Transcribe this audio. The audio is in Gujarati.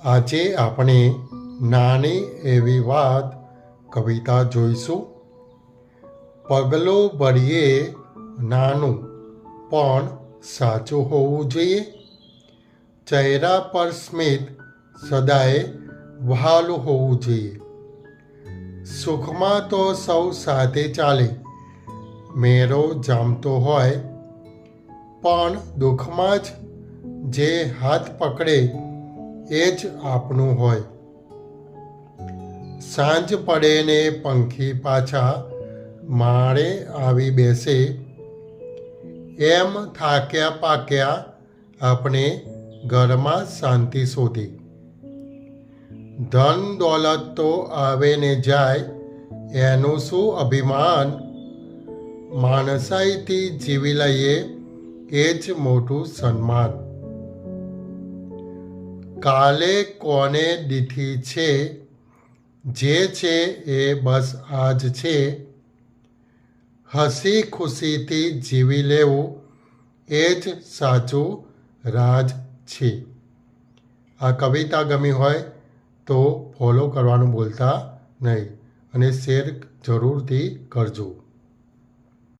આજે આપણે નાની એવી વાત કવિતા જોઈશું. પગલું ભરીએ નાનું પણ સાચું હોવું જોઈએ. ચહેરા પર સ્મિત સદાય વહાલું હોવું જોઈએ. સુખમાં તો સૌ સાથે ચાલે, મેરો જામતો હોય, પણ દુઃખમાં જ જે હાથ પકડે એ જ આપણું હોય. સાંજ પડે ને પંખી પાછા માળે આવી બેસે, એમ થાક્યા પાક્યા આપણે ઘરમાં શાંતિ શોધી. ધન દોલત તો આવે ને જાય, એનું શું અભિમાન, માણસાઈથી જીવી લઈએ એ જ મોટું સન્માન. કાલે કોને દીઠી છે, જે છે એ બસ આજ છે, હસી ખુશીથી જીવી લેવું એ જ સાચું રાજ છે. આ કવિતા ગમી હોય તો ફોલો કરવાનું ભૂલતા નહીં અને શેર જરૂરથી કરજો.